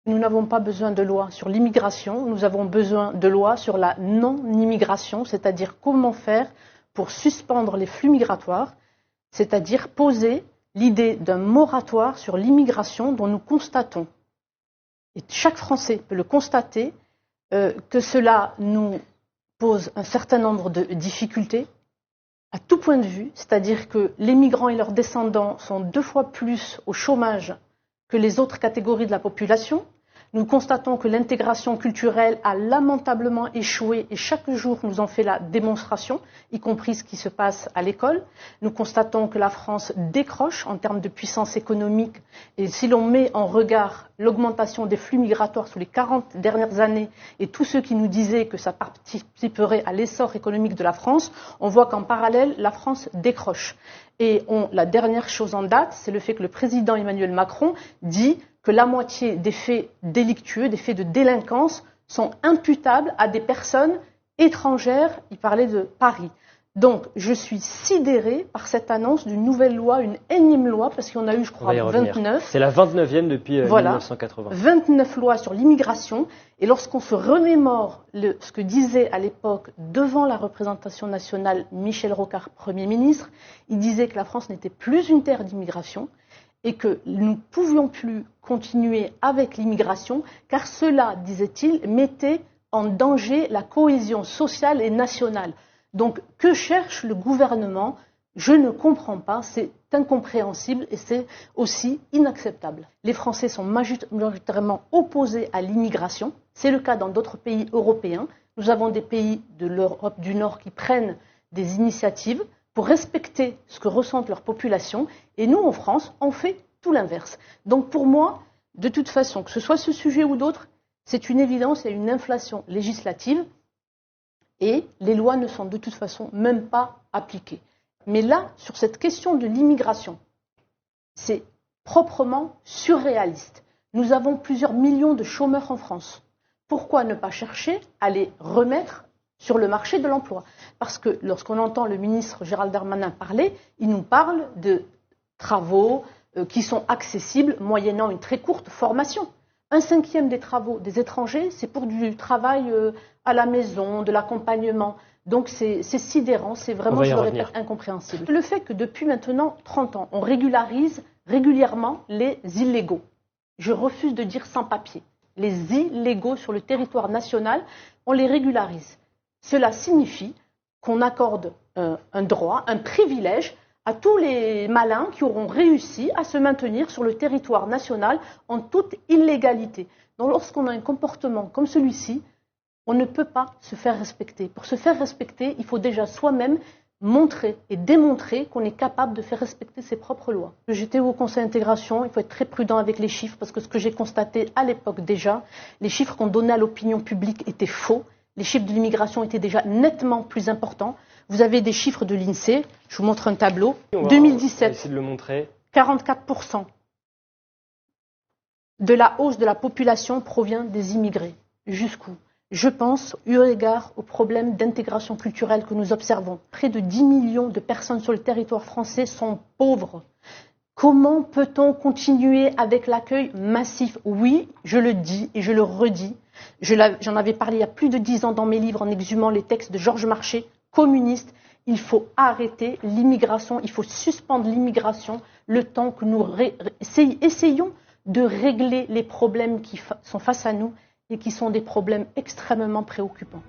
Nous n'avons pas besoin de loi sur l'immigration, nous avons besoin de loi sur la non-immigration, c'est-à-dire comment faire pour suspendre les flux migratoires, c'est-à-dire poser l'idée d'un moratoire sur l'immigration dont nous constatons, et chaque Français peut le constater, que cela nous pose un certain nombre de difficultés à tout point de vue, c'est-à-dire que les migrants et leurs descendants sont 2 fois plus au chômage que les autres catégories de la population. Nous constatons que l'intégration culturelle a lamentablement échoué et chaque jour nous en fait la démonstration, y compris ce qui se passe à l'école. Nous constatons que la France décroche en termes de puissance économique et si l'on met en regard l'augmentation des flux migratoires sous les 40 dernières années et tous ceux qui nous disaient que ça participerait à l'essor économique de la France, on voit qu'en parallèle, la France décroche. Et la dernière chose en date, c'est le fait que le président Emmanuel Macron dit que la moitié des faits délictueux, des faits de délinquance, sont imputables à des personnes étrangères. Il parlait de Paris. Donc, je suis sidérée par cette annonce d'une nouvelle loi, une énième loi, parce qu'il y en a eu, je crois, 29. C'est la 29e depuis 1980. 29 lois sur l'immigration. Et lorsqu'on se remémore ce que disait à l'époque, devant la représentation nationale, Michel Rocard, Premier ministre, il disait que la France n'était plus une terre d'immigration et que nous ne pouvions plus continuer avec l'immigration, car cela, disait-il, mettait en danger la cohésion sociale et nationale. Donc, que cherche le gouvernement? Je ne comprends pas, c'est incompréhensible et c'est aussi inacceptable. Les Français sont majoritairement opposés à l'immigration. C'est le cas dans d'autres pays européens. Nous avons des pays de l'Europe du Nord qui prennent des initiatives pour respecter ce que ressentent leurs populations. Et nous, en France, on fait tout l'inverse. Donc pour moi, de toute façon, que ce soit ce sujet ou d'autres, c'est une évidence, il y a une inflation législative et les lois ne sont de toute façon même pas appliquées. Mais là, sur cette question de l'immigration, c'est proprement surréaliste. Nous avons plusieurs millions de chômeurs en France. Pourquoi ne pas chercher à les remettre sur le marché de l'emploi? Parce que lorsqu'on entend le ministre Gérald Darmanin parler, il nous parle de travaux qui sont accessibles moyennant une très courte formation. 1/5 des travaux des étrangers, c'est pour du travail à la maison, de l'accompagnement. Donc c'est sidérant, c'est vraiment, je le répète, incompréhensible. Le fait que depuis maintenant 30 ans, on régularise régulièrement les illégaux. Je refuse de dire sans papier. Les illégaux sur le territoire national, on les régularise. Cela signifie qu'on accorde un droit, un privilège à tous les malins qui auront réussi à se maintenir sur le territoire national en toute illégalité. Donc lorsqu'on a un comportement comme celui-ci, on ne peut pas se faire respecter. Pour se faire respecter, il faut déjà soi-même montrer et démontrer qu'on est capable de faire respecter ses propres lois. J'étais au Conseil d'intégration, il faut être très prudent avec les chiffres parce que ce que j'ai constaté à l'époque déjà, les chiffres qu'on donnait à l'opinion publique étaient faux. Les chiffres de l'immigration étaient déjà nettement plus importants. Vous avez des chiffres de l'INSEE, je vous montre un tableau. 2017, de le montrer. 44% de la hausse de la population provient des immigrés. Jusqu'où? Je pense, eu égard au problème d'intégration culturelle que nous observons. Près de 10 millions de personnes sur le territoire français sont pauvres. Comment peut-on continuer avec l'accueil massif? Oui, je le dis et je le redis. J'en avais parlé il y a plus de 10 ans dans mes livres en exhumant les textes de Georges Marchais, communiste. Il faut arrêter l'immigration, il faut suspendre l'immigration le temps que nous essayons de régler les problèmes qui sont face à nous et qui sont des problèmes extrêmement préoccupants.